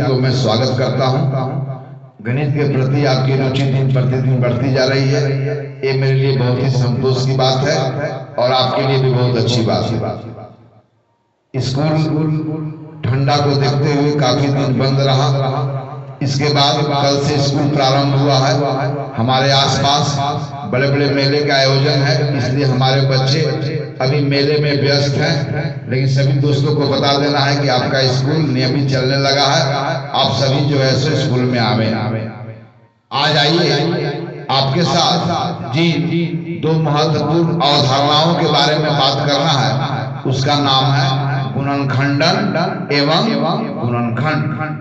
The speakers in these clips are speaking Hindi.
को मैं स्वागत करता हूं। गणित के प्रति आपकी रुचि दिन प्रतिदिन बढ़ती जा रही है, ये मेरे लिए बहुत ही संतोष की बात है और आपके लिए भी बहुत अच्छी बात है। स्कूल ठंडा को देखते हुए काफी दिन बंद रहा। इसके बाद कल से स्कूल प्रारंभ हुआ है। हमारे आसपास बड़े बड़े मेले का आयोजन है, इसलिए हमारे बच्चे अभी मेले में व्यस्त हैं। लेकिन सभी दोस्तों को बता देना है कि आपका स्कूल नियमित चलने लगा है। आप सभी जो है सो स्कूल में आवे। आज आइए आपके साथ जी दो महत्वपूर्ण अवधारणाओं के बारे में बात करना है। उसका नाम है गुणनखंडन एवं गुणनखंड।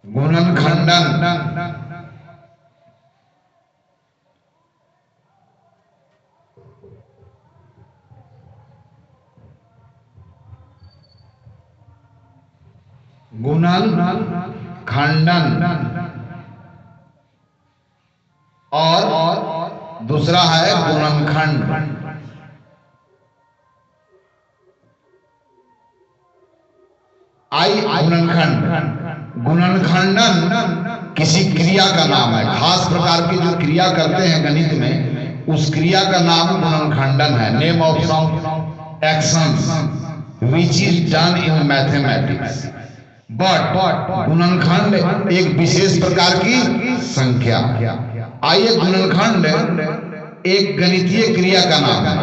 गुणनखंडन खंडन और दूसरा है गुणनखंड। गुणनखंडन किसी क्रिया का नाम है। खास प्रकार की जो क्रिया करते हैं गणित में, उस क्रिया का नाम गुणनखंडन है। Name of some actions which is done in mathematics. But गुणनखंड एक विशेष प्रकार की संख्या। आइए, गुणनखंड एक गणितीय क्रिया का नाम है।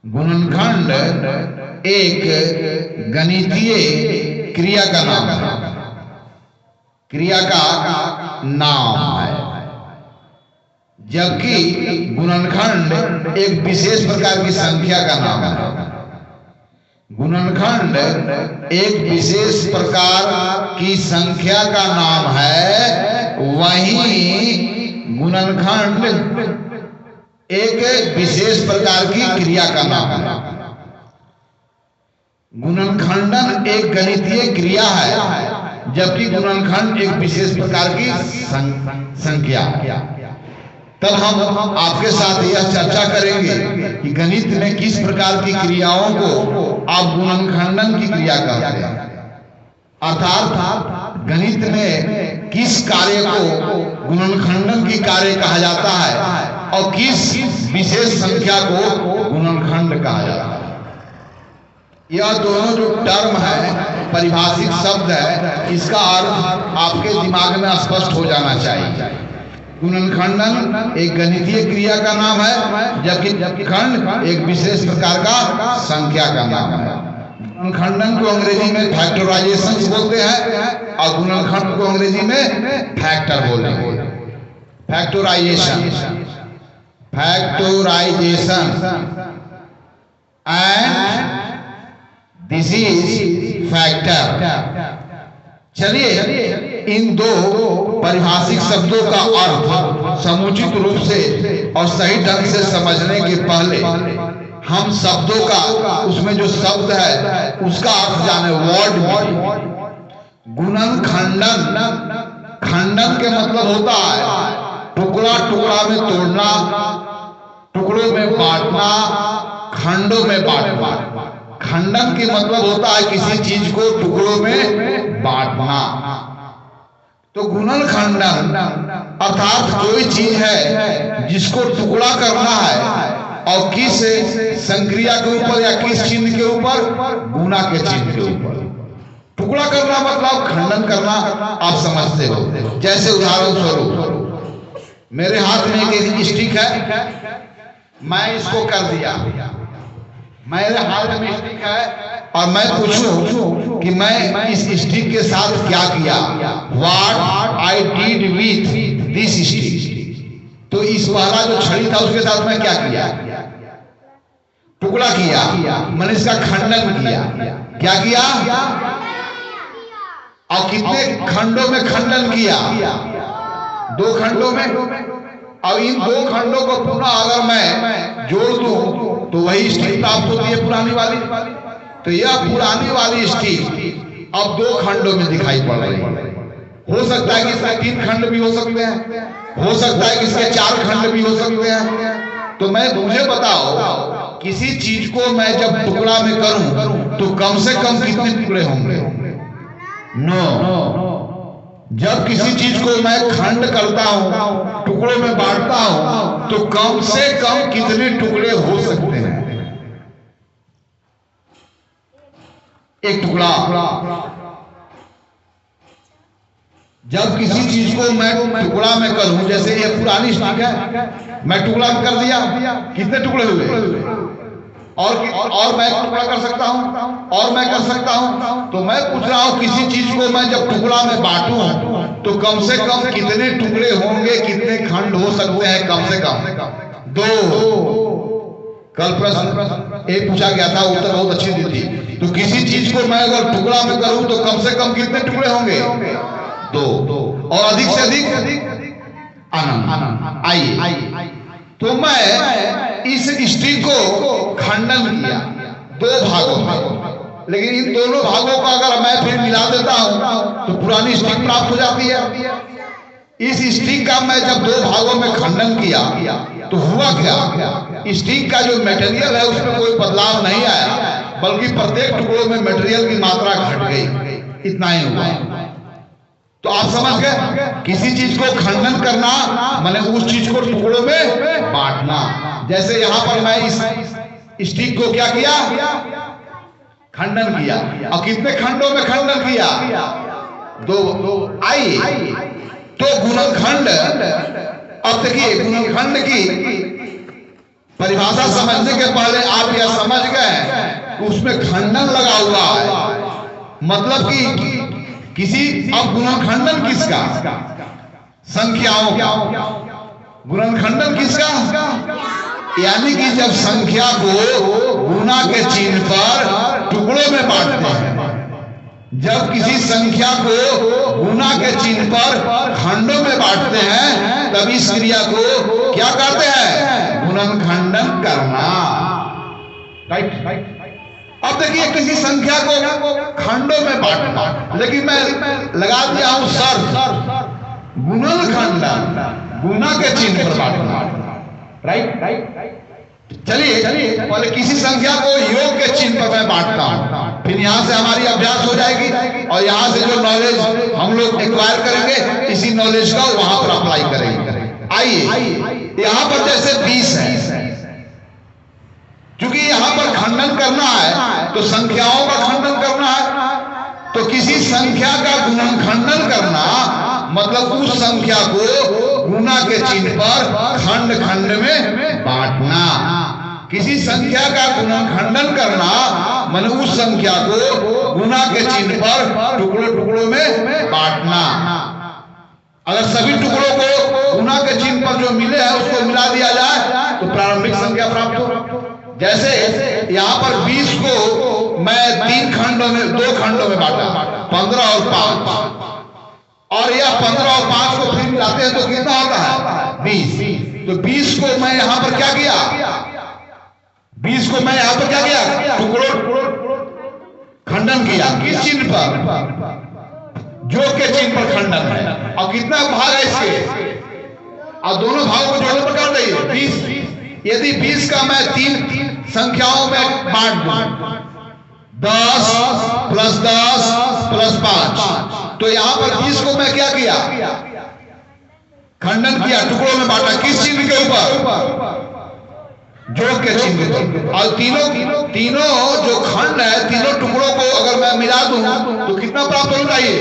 गुणनखंड एक गणितीय क्रिया का नाम है, क्रिया का नाम है। जबकि गुणनखंड एक विशेष प्रकार की संख्या का नाम है। गुणनखंड एक विशेष प्रकार की संख्या का नाम है, वहीं गुणनखंड एक विशेष प्रकार की क्रिया का नाम है। गुणनखंडन एक गणितीय क्रिया है, जबकि गुणनखंड एक विशेष प्रकार की संख्या। तब हम आपके साथ यह चर्चा करेंगे कि गणित में किस प्रकार की क्रियाओं को आप गुणनखंडन की क्रिया कहते हैं, अर्थात गणित में किस कार्य को गुणनखंडन की कार्य कहा जाता है और किस विशेष संख्या को गुणनखंड कहा जाता है। यह दोनों जो टर्म है, परिभाषित शब्द है, इसका अर्थ आपके दिमाग में स्पष्ट हो जाना चाहिए। गुणनखंडन एक गणितीय क्रिया का नाम है, जबकि खंड एक विशेष प्रकार का संख्या का नाम है। गुणनखंडन को अंग्रेजी में फैक्टराइजेशन बोलते हैं और गुणनखंड को अंग्रेजी में फैक्टर बोलते हैं। Factorization and this is factor. चलिए, इन दो परिभाषिक शब्दों का अर्थ समुचित रूप से और सही ढंग से समझने के पहले हम शब्दों का, उसमें जो शब्द है उसका अर्थ जाने। वर्ड गुणनखंडन, खंडन के मतलब होता है टुकड़ा टुकड़ा में तोड़ना, टुकड़ों में बांटना, खंडों में बांटना। खंडन के मतलब होता है किसी चीज को टुकड़ों में बांटना। तो गुणनखंडन अर्थात कोई चीज है जिसको टुकड़ा करना है और किस संक्रिया के ऊपर या किस चिन्ह के ऊपर, गुणा के चिन्ह के ऊपर। टुकड़ा करना मतलब खंडन करना, आप समझते हो। जैसे उदाहरण स्वरूप मेरे हाथ में एक स्टिक है, मैं इसको कर दिया। मेरे हाथ में स्टिक है और मैं पूछूं कि मैं इस स्टिक के साथ क्या किया, what I did with this stick. तो इस वाला जो छड़ी था उसके साथ मैं क्या किया, टुकड़ा किया, मैंने इसका खंडन किया। क्या किया? और कितने खंडों में खंडन किया? 2 खंडों में। और इन 2 खंडों को पुनः अगर मैं जोड़ दूं तो वही स्टिक प्राप्त होती है, पुरानी वाली। तो यह पुरानी वाली स्टिक अब 2 खंडों में दिखाई पड़ रही है। हो सकता है कि इसके 3 खंड भी हो सकते हैं, हो सकता है कि इसके 4 खंड भी हो सकते हैं। तो मुझे बताओ किसी चीज को मैं जब टुकड़ा में करूं तो कम से कम कितने टुकड़े होंगे? नो। जब किसी चीज को मैं खंड करता हूं, टुकड़ों में बांटता हूं, तो कम से कम कितने टुकड़े हो सकते हैं? एक टुकड़ा। जब किसी चीज को मैं टुकड़ा में करूं, जैसे ये पुरानी स्टिक है, मैं टुकड़ा में कर दिया, कितने टुकड़े हुए? और मैं टुकड़ा कर सकता हूं, और मैं कर सकता हूं। तो मैं पूछ रहा हूं, किसी चीज को मैं जब टुकड़ा में बांटूं तो कम से कम कितने टुकड़े होंगे, कितने खंड हो सकते हैं? कम से कम 2। कल प्रश्न एक पूछा गया था, उत्तर बहुत अच्छी दी थी। तो किसी चीज को मैं अगर टुकड़ा में करूं तो कम से कम कितने टुकड़े होंगे? 2। और अधिक से अधिक आनंद। आइए, तो मैं इस स्टिक को खंडन किया 2 भागों में, लेकिन इन दोनों भागों का अगर मैं फिर मिला देता हूं तो पुरानी स्टिक प्राप्त हो जाती है। इस स्टिक का मैं जब 2 भागों में खंडन किया तो हुआ क्या? स्टिक का जो मटेरियल है उसमें कोई बदलाव नहीं आया, बल्कि प्रत्येक टुकड़ों में मटेरियल की मात्रा घट गई। इतना ही हुआ। तो आप समझ गए, किसी चीज को खंडन करना माने उस चीज को टुकड़ों में बांटना। जैसे यहां पर मैं इस स्टिक को क्या किया? खंडन किया। और कितने खंडों में खंडन किया? 2। आइए, तो गुणनखंड। अब देखिए, गुणनखंड की परिभाषा समझने के पहले आप यह समझ गए उसमें खंडन लगा हुआ है, मतलब कि किसी। अब गुणनखंडन किसका? संख्याओं का। गुणनखंडन किसका? यानी कि जब संख्या को गुणा के चिन्ह पर टुकड़ों में बांटते हैं, जब किसी संख्या को गुणा के चिन्ह पर खंडों में बांटते हैं, तब इस क्रिया को क्या कहते हैं? गुणनखंडन करना। राइट। अब देखिए, किसी संख्या को खंडों में बांटना, लेकिन मैं लगा दिया हूं शर्त, गुणनखंडन, गुणा के चिन्ह पर बांटना। राइट। चलिए, पहले किसी संख्या को योग के चिन्ह पर मैं बांटता हूं, फिर यहां से हमारी अभ्यास हो जाएगी और यहां से जो नॉलेज हम लोग एक्वायर करेंगे, इसी नॉलेज का वहां पर अप्लाई करेंगे। आइए, यहां पर जैसे 20 है, क्योंकि यहां पर खंडन करना है तो संख्याओं का खंडन करना है, तो किसी संख्या का गुणनखंडन करना मतलब उस संख्या को गुणा के चिन्ह पर खंड खंड में बांटना। किसी संख्या का गुणनखंडन करना मतलब उस संख्या को गुणा के चिन्ह पर टुकड़ों टुकड़ों में बांटना। अगर सभी टुकड़ों को गुणा के चिन्ह पर जो मिले हैं उसको मिला दिया जाए तो प्रारंभिक संख्या प्राप्त हो। जैसे यहाँ पर 20 को मैं 3 खंडों में 2 खंडों में बांटा, 15 और 5, और यह 15 और 5 को फिर मिलाते हैं तो कितना होता है? 20। तो 20 को मैं यहाँ पर क्या किया? 20 को मैं यहाँ पर क्या किया? टुकड़ों खंडन किया। किस चिन्ह पर? जो के चिन्ह पर खंडन है। और कितना भाग है इसके? और दोनों भागों को जोड़ने पर कर देंगे 20। यदि 20 का मैं 3 संख्याओं में बांट दूं, 10 प्लस 10 प्लस 5, तो यहां पर 20 को मैं क्या किया? खंडन किया, टुकड़ों में बांटा। किस चिन्ह के ऊपर? जोड़ के चिन्ह। और तीनों जो खंड है, तीनों टुकड़ों को अगर मैं मिला दूं तो कितना प्राप्त होना चाहिए?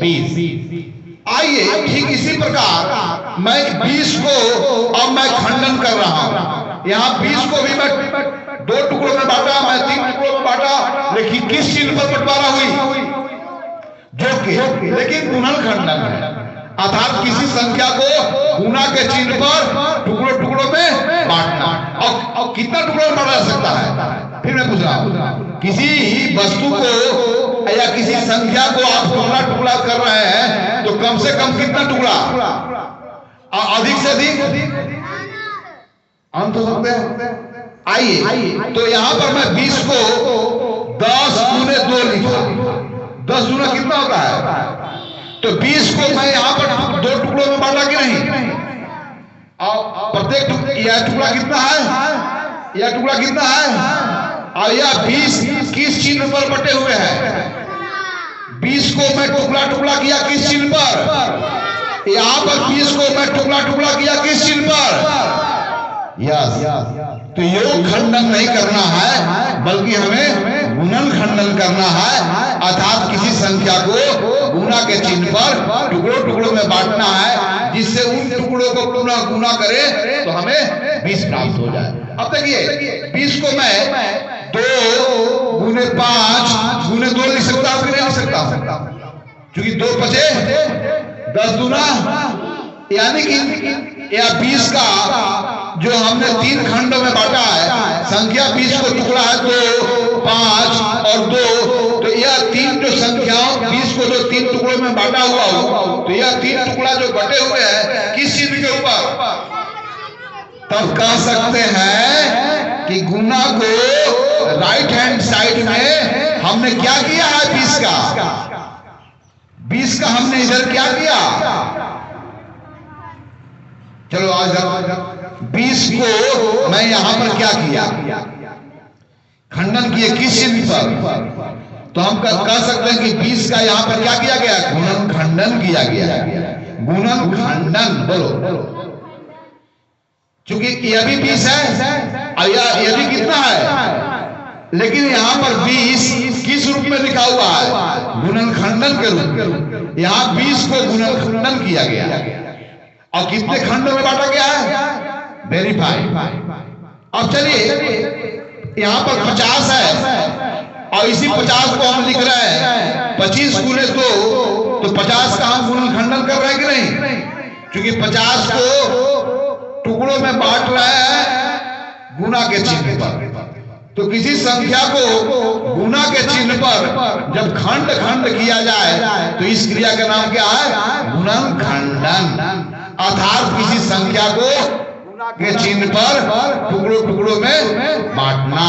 20। आइए, ठीक इसी प्रकार मैं 20 को अब मैं खंडन कर रहा हूं। यहाँ 20 को भी मैं 2 टुकड़ों में बांटा, मैं 3 टुकड़ों में बांटा, लेकिन किस चिन्ह पर बंटवारा हुई? जो के, लेकिन गुणनखंडन है। अर्थात किसी संख्या को गुणा के चिन्ह पर टुकड़ों टुकड़ों में बांटना। और कितना टुकड़ों में बांटा जा सकता है? फिर मैं पूछ रहा हूं, किसी वस्तु को या किसी संख्या को आप टुकड़ा टुकड़ा कर रहे हैं तो कम से कम कितना टुकड़ा? अधिक से अधिक अंत हो सकते हैं। आइए, तो यहां पर मैं 20 को 10 गुने 2 लिखा। 10 गुना कितना होता है? तो 20 को मैं यहां पर 2 टुकड़ों में बांटा कि नहीं? और प्रत्येक यह टुकड़ा कितना है? यह टुकड़ा कितना है और यह 20 किस चिन्ह पर बटे हुए हैं? 20 को मैं टुकड़ा टुकड़ा किया किस चिन्ह पर? यहाँ पर 20 को मैं टुकड़ा टुकड़ा किया किस चिन्ह पर? यस। तो योग खंडन नहीं करना है बल्कि हमें गुणन खंडन करना है, अर्थात किसी संख्या को गुना के चिन्ह पर टुकड़ों टुकड़ों में बांटना है, जिससे उन टुकड़ों को पुनः गुना करे तो हमें 20 प्राप्त हो जाए। अब देखिए 20 को मैं 2 गुने 5 गुने 2 लिख सकता हूं कि नहीं लिख सकता हूं? क्योंकि 2 5 10 दूना, यानी कि या 20 का जो हमने 3 खंडों में बांटा है, संख्या 20 को टुकड़ा है 2 5 और 2, तो यह 3 जो संख्याओं 20 को जो 3 टुकड़ों में बांटा हुआ हो, तो यह 3 टुकड़ा जो बटे हुए हैं किस चिन्ह के ऊपर? तब कह सकते हैं कि गुना को राइट हैंड साइड में हमने क्या किया है? 20 का हमने इधर क्या किया? चलो आज 20 को मैं यहां पर क्या किया? खंडन किए किस चिन्ह पर? तो हम कह सकते हैं कि 20 का यहां पर क्या किया गया? गुणन खंडन किया गया। गुणन खंडन बोलो, क्योंकि यह भी 20 है और यह भी कितना है, लेकिन यहां पर 20 किस रूप में लिखा हुआ है? गुणन खंडन के रूप में। यहां 20 को गुणन खंडन किया गया और कितने खंडों में बांटा गया है? वेरीफाई। अब चलिए यहां पर 50 है और इसी 50 को हम लिख रहे हैं 25 गुने 2, तो 50 का हम गुणन खंडन कर रहे हैं कि नहीं? क्योंकि 50 को टुकड़ों में बांट रहे हैं गुना के चिन्ह पर। तो किसी संख्या को गुना के चिन्ह पर जब खंड खंड किया जाए तो इस क्रिया का नाम क्या है? गुणन खंडन। अर्थात किसी संख्या को गुना के चिन्ह पर टुकड़ों टुकड़ों में बांटना।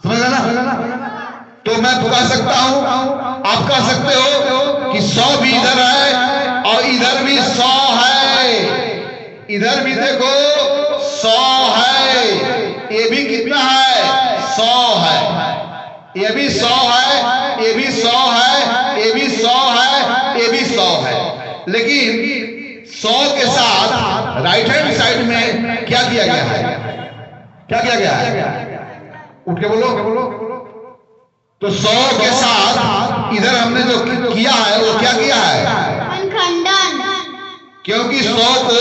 समझ ना? तो मैं कह सकता हूं, आप कह सकते हो कि 100 भी इधर है और इधर भी 100 है, इधर भी देखो 100 है, ये भी कितना है? 100 है, ये भी 100 है, ये भी 100 है, ये भी 100 है, ये भी 100 है। लेकिन 100 के साथ राइट हैंड साइड में क्या किया गया है? क्या किया गया है? उठ के बोलो। तो 100 के साथ इधर हमने जो किया है वो क्या किया है? खंडन। क्योंकि 100 को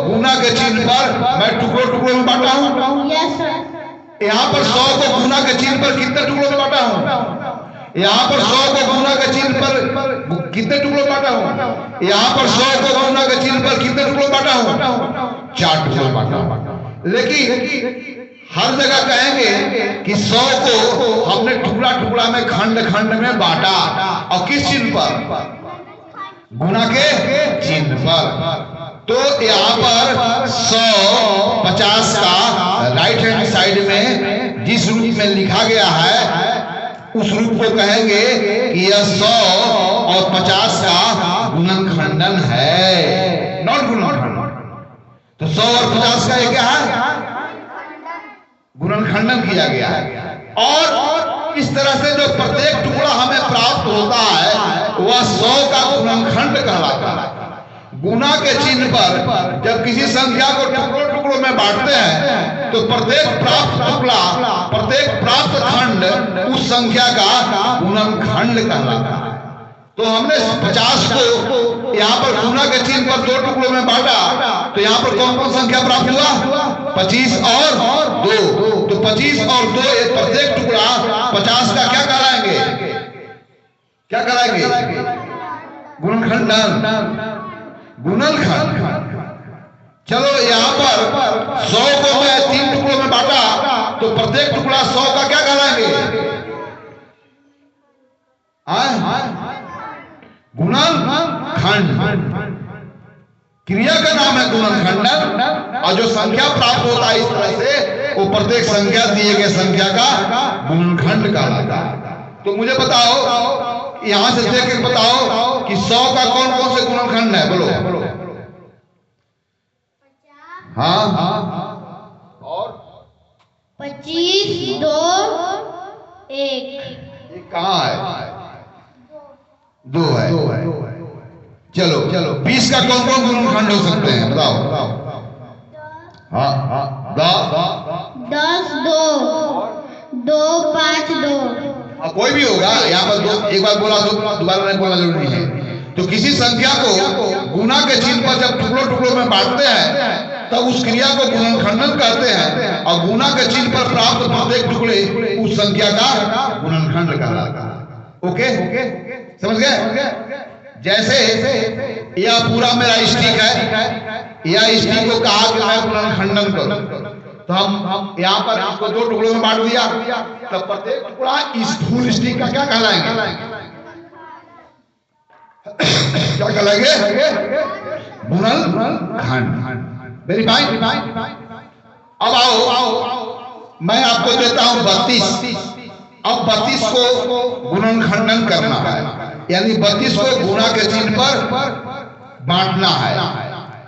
गुना के चिन्ह पर मैं टुकड़ों टुकड़ों में बांटा हूं। Yes sir. यहाँ पर 100 को गुना के चिन्ह पर कितने टुकड़ों में बांटा हूं? यहाँ पर 100 को गुना के चिन्ह पर कितने टुकड़ों में बांटा हूं? यहाँ पर 100 को गुना के चिन्ह पर कितने टुकड़ों में बांटा हूं? 4 टुकड़ों में बांटा हूं। लेकिन हर जगह कहेंगे कि 100 को हमने टुकड़ा टुकड़ा में खंड खंड में बांटा, और किस चिन्ह पर? गुना के चिन्ह पर। तो यहाँ पर 100 50 का राइट हैंड साइड में जिस रूप में लिखा गया है उस रूप को कहेंगे कि यह 100 और 50 का गुणन खंडन है, नॉट गुणन खंडन। तो 100 और 50 का ये क्या है? गुणन खंडन किया गया है। और इस तरह से जो प्रत्येक टुकड़ा हमें प्राप्त होता है वह 100 का गुणनखंड कहलाता है। गुना के चिन्ह पर जब किसी संख्या को टुकड़ों टुकड़ों में बांटते हैं तो प्रत्येक प्राप्त टुकड़ा, प्रत्येक प्राप्त खंड उस संख्या का गुणनखंड कहलाता है। तो हमने 50 को यहाँ पर गुना के चिन्ह पर 2 टुकड़ों में बांटा, तो यहाँ पर कौन कौन संख्या प्राप्त हुआ? 25 और 2। तो 25 और 2 प्रत्येक टुकड़ा 50 का क्या कराएंगे? क्या कराएंगे? गुणनखंडन, गुणनखंड। चलो यहाँ पर 100 को मैं 3 टुकड़ों में बांटा, तो प्रत्येक टुकड़ा 100 का क्या कराएंगे? गुणनखंड। क्रिया का नाम है गुणनखंडन, और जो संख्या प्राप्त होता है इस तरह से वो प्रत्येक संख्या दिए गए संख्या का गुणनखंड कहलाता है। तो मुझे बताओ, यहां से देख के बताओ कि 100 का कौन कौन से गुणनखंड है? बोलो। हाँ और 25 2 1 ये कहाँ है? 2 है। चलो चलो 20 का कौन कौन गुणनखंड हो सकते हैं बताओ? हाँ हाँ 10 2 2 5 2 कोई भी होगा यहाँ पर दो, एक बार बोला तो दोबारा नहीं बोलना जरूरी है। तो किसी संख्या को गुना के चिन्ह पर जब टुकड़ों टुकड़ों में बांटते हैं तब उस क्रिया को गुणनखंडन कहते हैं और गुना के चिन्ह पर प्राप्त प्रत्येक टुकड़े उस संख्या का गुणनखंड कहलाता है। ओके समझ गए? जैसे यह पूरा मेरा स्टिक है, यह स्टिक को कहा कि मैं गुणनखंडन करूं, तो हम यहाँ पर इसको 2 टुकड़ों में बांट दिया, तब प्रत्येक टुकड़ा इस फुल स्टिक का क्या कहलाएंगे? क्या कहलाएंगे? गुणनखंड। Very fine. अब आओ मैं आपको देता हूं 32। अब 32 को गुणनखंडन करना है, यानी 32 को गुणा के चिन्ह पर बांटना है।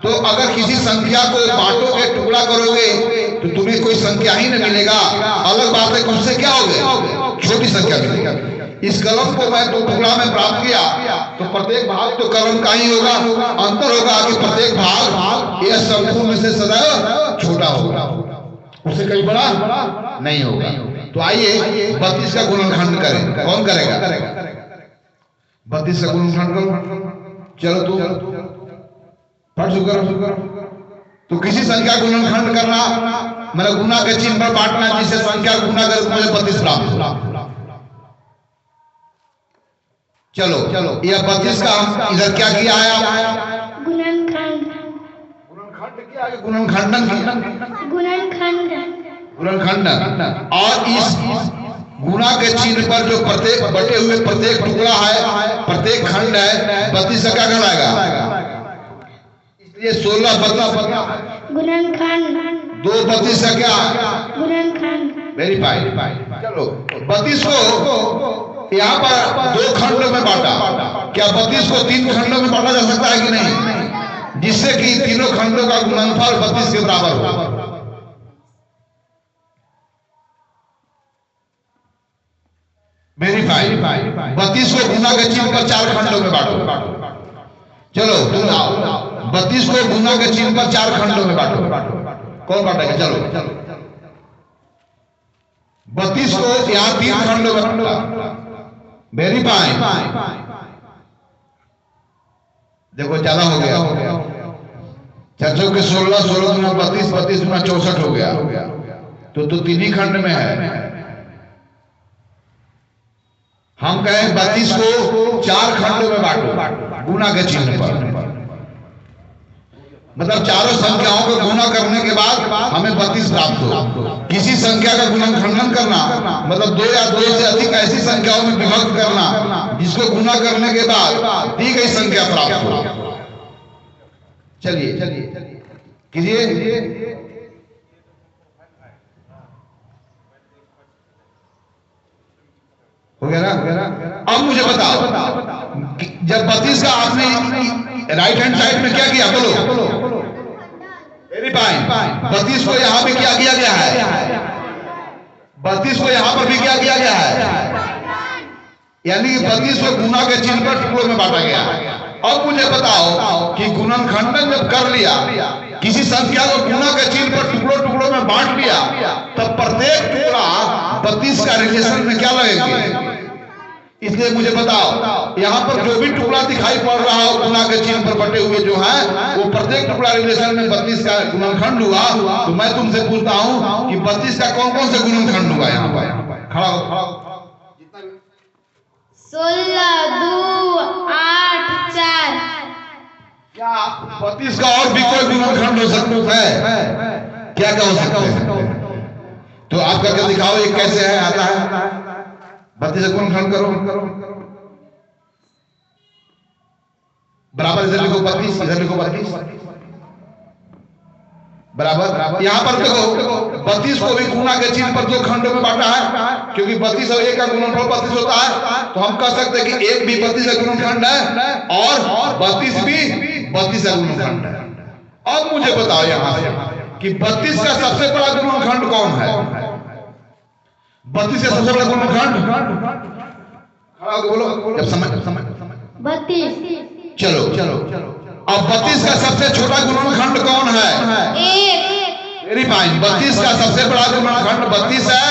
तो अगर किसी संख्या को बांटोगे, टुकड़ा करोगे, तो तुम्हें कोई संख्या ही नहीं मिलेगा। अलग बात है उससे क्या होगा? छोटी संख्या मिलेगी। इस कलम को मैं 2 टुकड़ा में प्राप्त किया, तो प्रत्येक भाग तो कलम का ही होगा। अंतर होगा कि प्रत्येक भाग यह संपूर्ण से सदैव छोटा होगा, उससे कहीं बड़ा नहीं होगा। तो आइए 32 का गुणनखंड करें। कौन करेगा? 32 का गुणनखंड करो। चलो तो फट शुक्र। तो किसी संख्या गुणनखंड करना मतलब गुना के चिन्ह पर बांटना, जिससे संख्या गुना कर मुझे 32 प्राप्त हो। चलो यह 32 का हम इधर क्या किया है? गुणनखंड किया, गुणनखंडन किया। गुणनखंडन। और इस गुना के चिन्ह पर जो प्रत्येक बटे हुए प्रत्येक टुकड़ा है, प्रत्येक खंड है, 32 का क्या कहलाएगा? इसलिए 16 गुणनखंड। 2 32 का क्या? गुणनखंड। Very fine. चलो 32 को यहाँ पर 2 खंडों में बांटा। क्या 32 को 3 खंडों में बांटा जा सकता है कि नहीं? जिससे कि तीनों खंडों का गुणनफल 32 के बराबर हो। Very fine. 32 को गुना के चिन्ह पर 4 खंडों में बांटो। चलो 32 को गुना के चिन्ह पर 4 खंडों में बांटो। कौन बांटेगा? चलो 32 को यहाँ 3 खंडों में बांटा। Very fine. देखो ज्यादा हो गया। 4 के 16 गुना 32 32 गुना 64 हो गया। तो 3 ही खंड में है। हम कहें 32 को 4 खंडों में बांटो गुना के चिन्ह पर। मतलब चारों संख्याओं को गुना करने के बाद हमें 32 प्राप्त हो। किसी संख्या का गुणनखंडन करना मतलब 2 या 2 से अधिक ऐसी संख्याओं में विभक्त करना जिसको गुना करने के बाद दी गई संख्या प्राप्त हो। चलिए कीजिए। हो गया ना? अब मुझे बताओ, जब 32 का आपने राइट हैंड साइड में क्या किया? बोलो। Very fine. 32 को यहां पे क्या किया गया है? 32 को यहां पर भी क्या किया गया है? यानी 32 को गुना के चिन्ह पर टुकड़ों में बांटा गया। अब मुझे बताओ कि गुणनखंडन जब कर लिया, किसी संख्या को गुना के चिन्ह पर टुकड़ों में बांट लिया, तब प्रत्येक टुकड़ा 32 का रिलेशन में क्या लगेंगे? इसलिए मुझे बताओ, यहाँ पर जो भी टुकड़ा दिखाई पड़ रहा हो गुना के चिन्ह पर बटे हुए जो है, वो प्रत्येक टुकड़ा रिलेशन में 32 का गुणनखंड हुआ। तो मैं तुमसे पूछता हूँ कि 32 का कौन कौन से गुणनखंड हुआ? यहाँ पर खड़ा हो। 16 2 8 4। क्या 32 का और भी कोई गुणनखंड हो सकता है? क्या हो सकता है? तो आप करके दिखाओ ये कैसे है, आता है। 32 का गुणनखंड करो। बराबर इधर लिखो 32, इधर लिखो 32 बराबर। यहाँ पर देखो 32 को भी गुना के चिन्ह पर 2 खंडों में बांटा है, क्योंकि 32 और 1 का गुणनफल 32 होता है। तो हम कह सकते हैं कि 1 भी 32 का गुणनखंड है और 32 भी 32 का गुणनखंड है। अब मुझे बताओ यहाँ से कि 32 का सबसे बड़ा गुणनखंड कौन है? 32 का सबसे बड़ा गुणनखंड खड़ा होकर बोलो जब समझ 32 चलो अब 32 का सबसे छोटा गुणनखंड कौन है? 1 वेरी फाइन। 32 का सबसे बड़ा गुणनखंड 32 है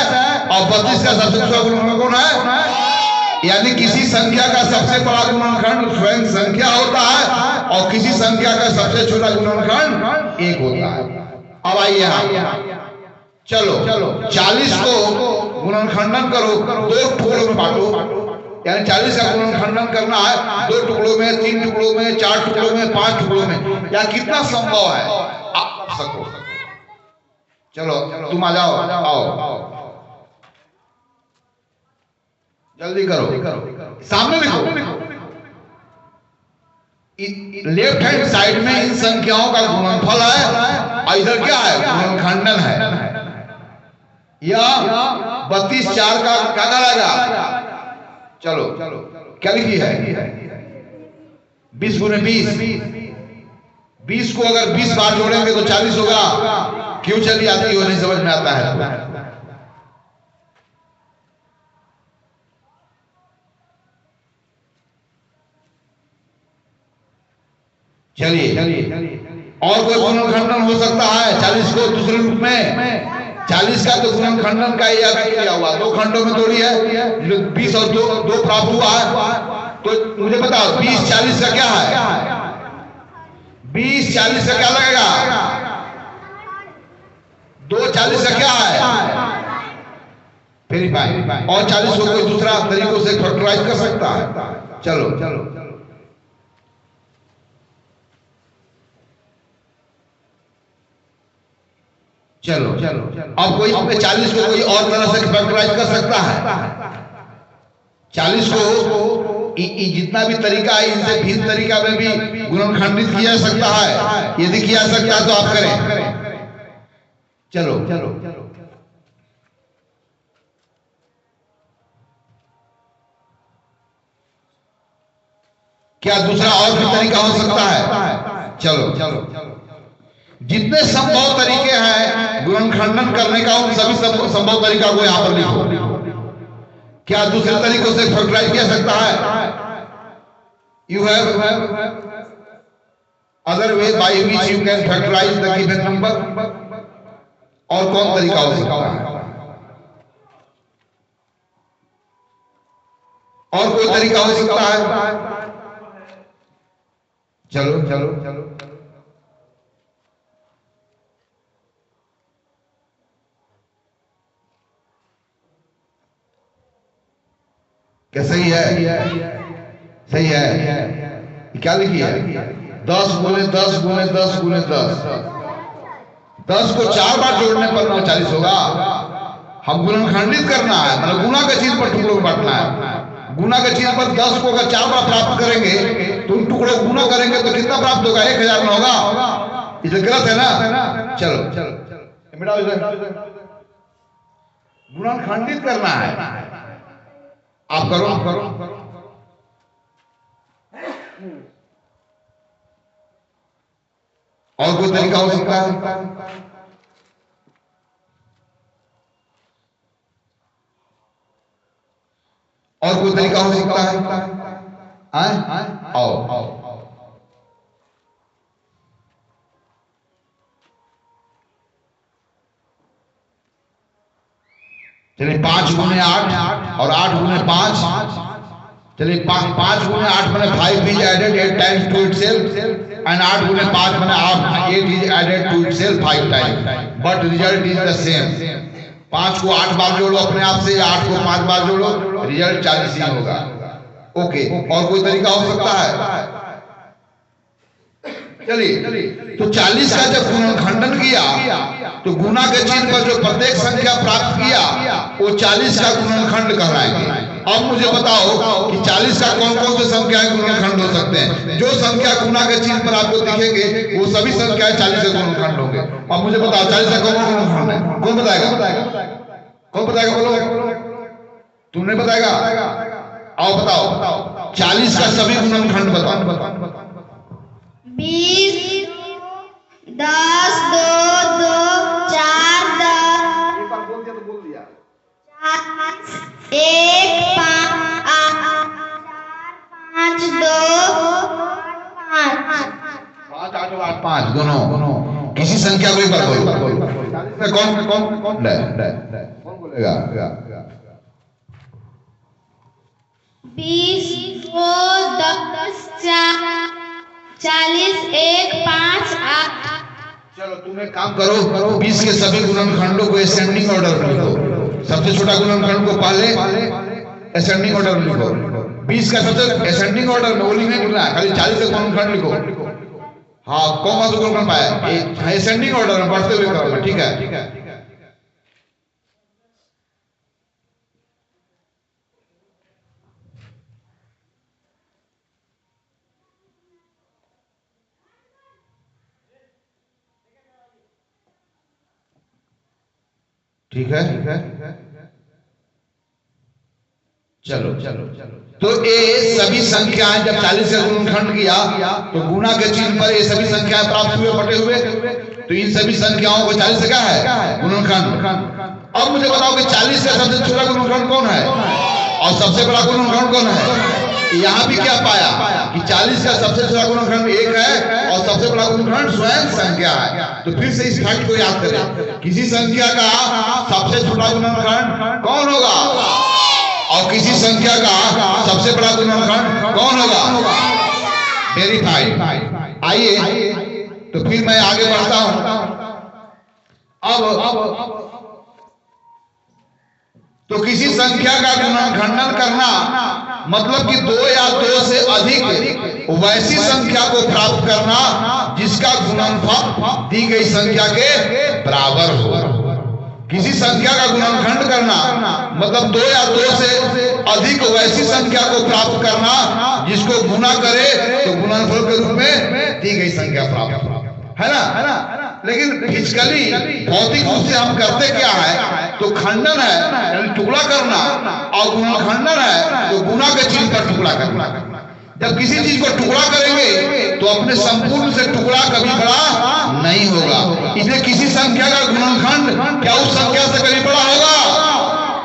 और 32 का सबसे छोटा गुणनखंड कौन है? यानी किसी संख्या का सबसे बड़ा गुणनखंड स्वयं संख्या होता है और किसी संख्या का सबसे छोटा गुणनखंड 1 होता है। अब आइए यहाँ चलो 40 को गुणनखंडन करो, 2 टुकड़ों में बांटो। यानी 40 का गुणनखंडन करना है 2 टुकड़ों में, 3 टुकड़ों में, 4 टुकड़ों में, 5 टुकड़ों में, या कितना संभव है आप कर सको। चलो तुम आ जाओ, आओ जल्दी करो, सामने लिखो। लेफ्ट हैंड साइड में इन संख्याओं का गुणनफल है और इधर क्या है? गुणनखंडन है। या 32 4 का क्या लगा? चलो क्या लिखी है? 20 गुने 20 को अगर 20 बार जोड़ेंगे तो 40 होगा। क्यों चली आती हो नहीं समझ में आता है? चलिए और कोई गुणनखंडन हो सकता है 40 को दूसरे रूप में? 40 का तो गुणनखंडन का ही अभी किया हुआ, 2 खंडों में तोड़ी है, 20 और 2 प्राप्त हुआ है। तो मुझे बताओ 20 40 का क्या है? 20 40 का क्या लगेगा? 2 40 का क्या है? Very fine. और 40 को कोई दूसरा तरीकों से फैक्टराइज कर सकता है? चलो अब कोई 40 को कोई और तरह से फैक्टराइज कर सकता है? 40 को जितना भी तरीका है इनसे भिन्न तरीका में भी गुणनखंडित किया जा सकता है। यदि किया जा सकता है तो आप करें। चलो क्या दूसरा और भी तरीका हो सकता है? चलो जितने संभव तरीके हैं गुणनखंडन करने का उन सभी संभव तरीका को यहां पर लिखो। क्या दूसरे तरीकों से फैक्टराइज किया सकता है? You have other way by which you can factorize the given number. और कौन तरीका हो सकता है? और कोई तरीका हो सकता है? चलो क्या सही है? क्या लिखी है? 10 गुने 10 गुने 10 गुने 10। 10 को 4 बार जोड़ने पर 40 होगा। हम गुणनखंडित करना है, मतलब गुना के चीज पर टुकड़ों में बांटना है। गुना के चीज पर 10 को अगर 4 बार प्राप्त करेंगे तो उन टुकड़ों गुना करेंगे तो कितना प्राप्त होगा? 1000 में होगा। इसे गलत है ना? चलो गुणनखंडित करना है, आप करो। और कोई तरीका हो सकता है? और कोई तरीका हो सकता है? आओ चलिए 5 गुने 8 और 8 गुने 5। चलिए 5 गुने 8 मैंने 5 is added 8 times to itself and 8 गुने 5 मैंने 8 is added to itself 5 times but result is the same। 5 को 8 बार जोड़ो अपने आप से, 8 को 5 बार जोड़ो, रिजल्ट 40 ही होगा। ओके, और कोई तरीका हो सकता है? चलिए तो 40 का जब गुणनखंडन किया तो गुना के चिन्ह पर जो प्रत्येक संख्या प्राप्त किया वो 40 का गुणनखंड कहलाएंगे। अब मुझे बताओ कि 40 का कौन कौन से संख्याएं गुणनखंड हो सकते हैं? जो संख्या गुना के चिन्ह पर आपको दिखेंगे वो सभी संख्याएं 40 के गुणनखंड होंगे। अब मुझे बताओ 40 का कौन कौन गुणनखंड है? कौन बताएगा? बोलो, तुमने बताएगा? आओ बताओ 40 का सभी गुणनखंड बताओ। 20 10 2 2 4 10 एक बार बोल दिया तो बोल दिया। एक पाँच दो पाँच 5 8 8 5 दोनों किसी संख्या को एक बार बोलो। कौन कौन कौन कौन बोलेगा? 20 2 10 40 1 5 8। चलो तुम एक काम करो, 20 के सभी गुणनखंडों को असेंडिंग ऑर्डर में लिखो। सबसे छोटा गुणनखंड को पहले असेंडिंग ऑर्डर में लिखो। 20 का सबसे असेंडिंग ऑर्डर में वो लिखना है, खाली 40 का गुणनखंड लिखो। हाँ, कौन सा गुणनखंड पाया? असेंडिंग ऑर्डर में बढ़ते हुए क्रम में। ठीक है, ठीक है। चलो चलो चलो। तो ये सभी संख्याएं जब 40 का गुणनखंड किया तो गुणा के चिन्ह पर ये सभी संख्याएं प्राप्त हुए, बटे हुए। तो इन सभी संख्याओं को 40 से क्या है? गुणनखंड। अब मुझे बताओ कि 40 का सबसे छोटा गुणनखंड कौन है और सबसे बड़ा गुणनखंड कौन है? यहाँ भी क्या पाया कि 40 का सबसे छोटा गुणनखंड 1 है और सबसे बड़ा गुणनखंड स्वयं संख्या है। तो फिर से इस फैक्ट को याद करें, किसी संख्या का सबसे छोटा गुणनखंड कौन होगा और किसी संख्या का सबसे बड़ा गुणनखंड कौन होगा? वेरीफाइड। आइए तो फिर मैं आगे बढ़ता हूं। अब तो किसी संख्या का गुणनखंडन करना मतलब कि 2 या 2 से अधिक वैसी संख्या को प्राप्त करना जिसका गुणनफल दी गई संख्या के बराबर हो। किसी संख्या का गुणनखंड करना मतलब 2 या 2 से अधिक वैसी संख्या को प्राप्त करना जिसको गुणा करे तो गुणनफल के रूप में दी गई संख्या प्राप्त है ना। लेकिन फिजिकली भौतिक रूप से हम करते क्या है? तो खंडन है यानी टुकड़ा करना, और गुणनखंडन है तो गुणा के चिन्ह पर टुकड़ा करना। जब किसी चीज को टुकड़ा करेंगे तो अपने संपूर्ण से टुकड़ा कभी बड़ा नहीं होगा। इसलिए किसी संख्या का गुणनखंड क्या उस संख्या से कभी बड़ा होगा,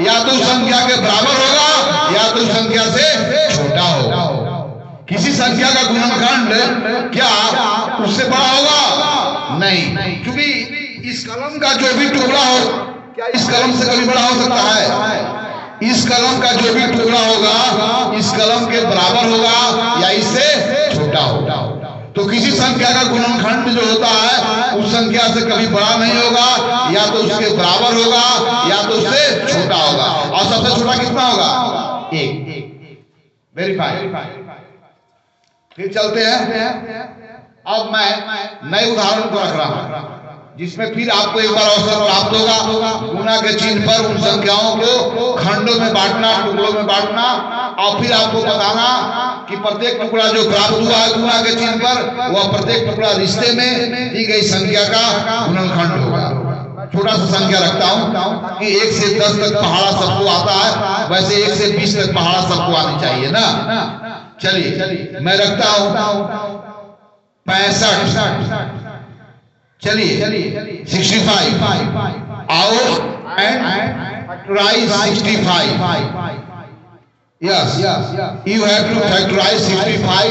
या तो उस संख्या के बराबर होगा या तो उस संख्या से छोटा होगा। किसी संख्या का गुणनखंड क्या उससे बड़ा होगा? नहीं, क्योंकि इस कलम का जो भी टुकड़ा हो क्या इस कलम से कभी बड़ा हो सकता है? इस कलम का जो भी टुकड़ा होगा इस कलम के बराबर होगा या इससे छोटा होगा। तो किसी संख्या का गुणनखंड जो होता है उस संख्या से कभी बड़ा नहीं होगा, या तो उसके बराबर होगा या तो उससे छोटा होगा। और सबसे छोटा कितना होगा? 1। वेरीफाई। फिर चलते हैं। अब मैं नए उदाहरण को रख रहा हूं जिसमें फिर आपको एक बार अवसर प्राप्त होगा गुणा के चिन्ह पर उन संख्याओं को खंडों में बांटना, टुकड़ों में बांटना, और फिर आपको बताना कि प्रत्येक टुकड़ा जो प्राप्त हुआ है गुणा के चिन्ह पर वह प्रत्येक टुकड़ा रिश्ते में दी गई संख्या का गुणनखंड होगा। छोटा सा संख्या रखता हूं कि 1 से 10 तक पहाड़ा सबको आता है, वैसे 1 से 20 तक पहाड़ा सबको आनी चाहिए ना। चलिए मैं रखता हूं 65। चलिए 65। आओ and factorise 65। Yes, you have to factorize 65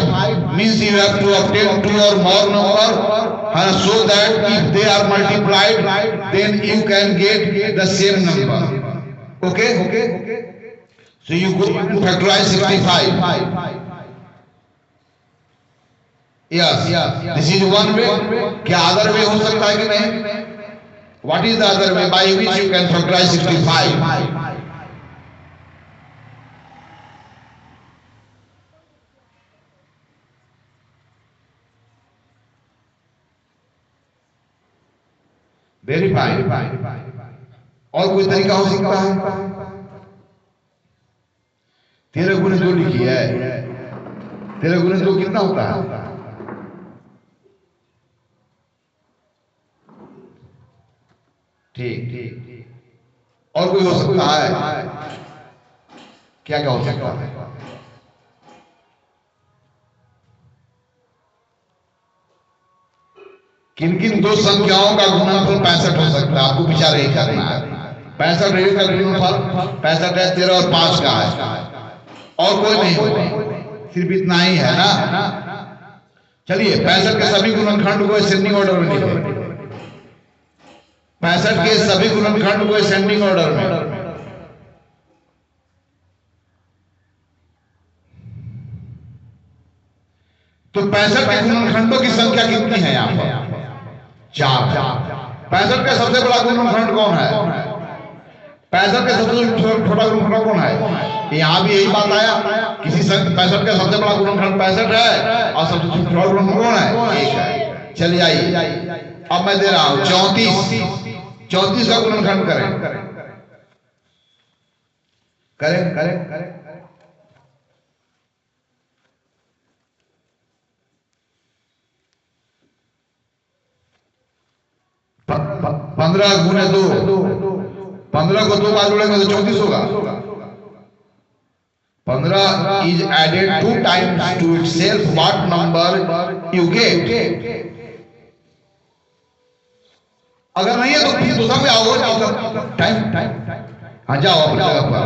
means you have to obtain 2 or more number so that if they are multiplied then you can get the same number. Okay? So you go and factorize 65. Yes, this is one way. क्या other way हो सकता है कि नहीं? What is the other way by which you can factorize 65? Verify. और कोई तरीका हो सकता है? 13 गुणे 2 लिखी है। 13 गुणे 2 कितना होता है? ठीक। और कोई हो सकता है? क्या हो सकता है? किन किन 2 संख्याओं का गुणनफल 65 हो सकता है? आपको विचार यही करना है। 65 डिग्री का गुणनफल 65 है, 13 और 5 का है, और कोई नहीं होगा, सिर्फ इतना ही है ना। चलिए 65 के सभी गुणनखंड को असेंडिंग ऑर्डर में लिखिए। 65 के सभी गुणनखंड को असेंडिंग ऑर्डर में। तो 65 के गुणनखंडों की संख्या कितनी है यहां पर? 4। 65 का सबसे बड़ा गुणनखंड कौन है? 65 का सबसे छोटा गुणनखंड कौन है? यहां भी यही बात आया, किसी 65 का सबसे बड़ा गुणनखंड 65 है और सबसे छोटा गुणनखंड कौन है? 1 है। चलिए आइए, अब मैं दे रहा हूं 34 का गुणनखंड करें। करें करें करें 15 गुने 2, 15 को 2 बार जोड़ेंगे तो 34 होगा। 15 is added 2 times to itself, what number you get? अगर नहीं है तो फिर दूसरा पे आओ, टाइम हाँ जाओ अपनी जगह पर।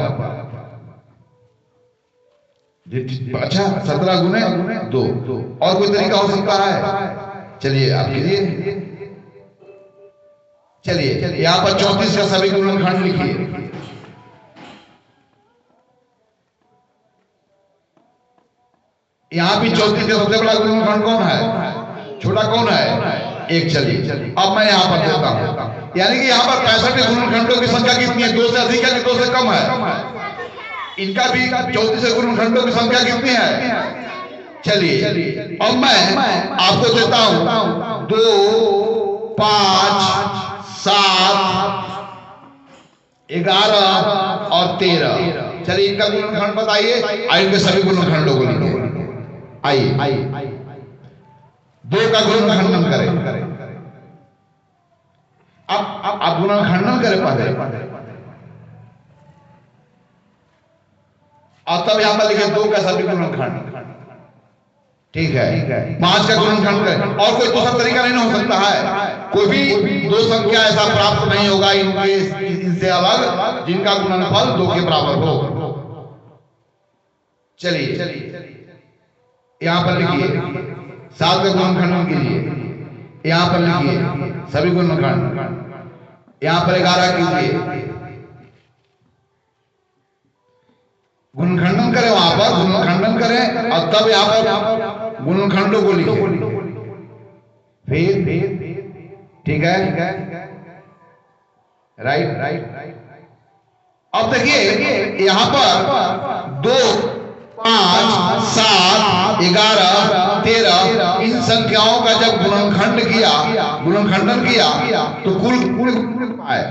अच्छा 17 गुने 2, और कोई तरीका हो सकता है? चलिए आप कीजिए। चलिए यहां पर 34 का सभी गुणनखंड लिखिए। यहां भी 34 का सबसे बड़ा गुणनखंड कौन है? छोटा कौन है? 1। चलिए अब मैं यहां पर देता हूं, यानी कि यहां पर 65 के गुणनखंडों की संख्या कितनी है? 2 से अधिक है कि 2 से कम है? इनका भी 34 गुणनखंडों की संख्या कितनी है? चलिए अब मैं आपको देता हूं 2, 5, 7, 11 और 13। चलिए इनका गुणनखंड बताइए, इनके सभी गुणनखंडों को लिखिए। आइए 2 का गुणनखंडन करें। अब आप गुणनखंडन करें पहले, और तब यहां पर लिखे 2 का सभी गुणनखंड। ठीक है, 5 का गुणनखंड करें, और कोई दूसरा तरीका नहीं हो सकता है। कोई भी 2 संख्या ऐसा प्राप्त नहीं होगा इनसे अलग जिनका गुणनफल 2 के बराबर हो। चलिए यहां पर लिखिए 7 का गुणनखंडन कीजिए। यहां पर लिखिए सभी गुणनखंड। यहां पर 11 कीजिए, गुणनखंडन करें, वहां पर गुणनखंडन करें और तब यहां पर गुणनखंडों को लिखें। फिर ठीक है, राइट। अब देखिए यहां पर 2, 5, 7, 11, 13 इन संख्याओं का जब गुणनखंडन किया तो कुल आए।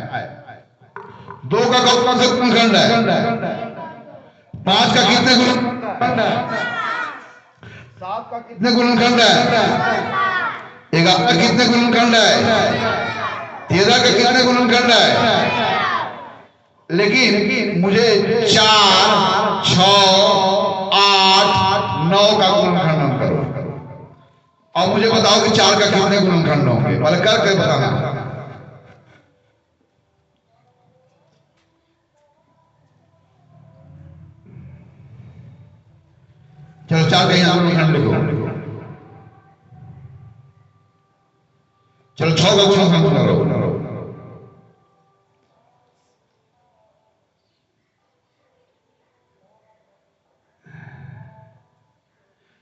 2 का कौन सा गुणनखंड है? 5 का कितने गुणनखंड है? 7 का कितने गुणनखंड है? 11 का कितने गुणनखंड है? 13 का कितने गुणनखंड है? लेकिन मुझे 4, 6, 8, 9 का गुणनखंडन करो, और मुझे बताओ कि 4 का कितने गुणनखंड होंगे? पहले करके बताना। चलो 4 का यहां गुणनखंड लिखो। चलो 6 का गुणनखंड करो।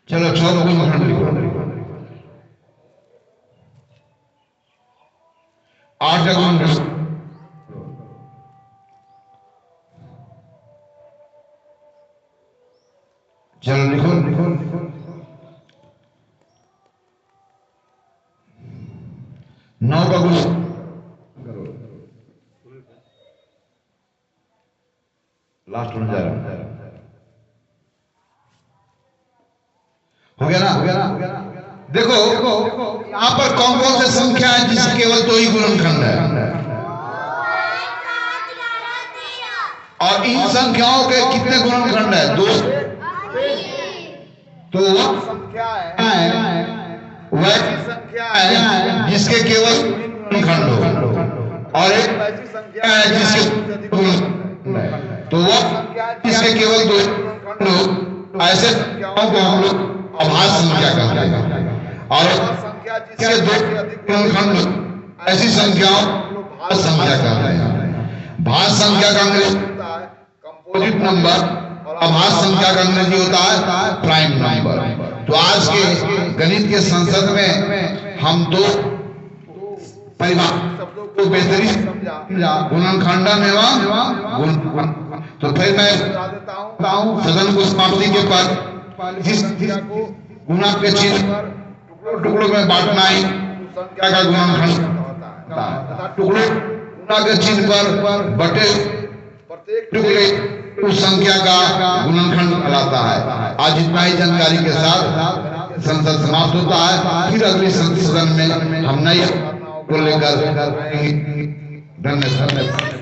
चलो 6 का गुणनखंड लिखो। 8 का गुणनखंड, चलो लिखो। 9 का गुणनखंड करो। लास्ट में जा रहा हूं। हो गया ना? देखो यहां पर कौन कौन से संख्या है जिसके केवल 2 ही गुणनखंड है, और इन संख्याओं के कितने गुणनखंड है? 2। तो वह संख्या है जिसके केवल गुणनखंड हो, और एक ऐसी संख्या है जिसके तो वह इसके केवल दो खंड ऐसे संख्याओं को हम लोग आभास संख्या कहते हैं, और जिसके दो खंड ऐसी संख्याओं को भाज्य संख्या कहते हैं। भाज्य संख्या का अंग्रेजी होता है कंपोजिट नंबर और आभास संख्या का अंग्रेजी होता है प्राइम नंबर। तो आज के गणित के संसद में हम दो परिभाषा शब्दों को बेहतरीन समझा, गुणनखंडन एवं गुण। तो फिर मैं बता देता हूँ सदन को समाप्ति के बाद जिस संख्या को गुणा के चिन्ह पर टुकड़ों में बांटना ही संख्या का गुणनखंड होता है। टुकड़ों गुणा के चिन्ह पर बटे प्रत्येक टुकड़े उस संख्या का गुणनखंड कहलाता है। आज इतना ही जानकारी के साथ संसद समाप्त होता है। फिर अगले सदन में हम नई को लेकर धन्यवाद।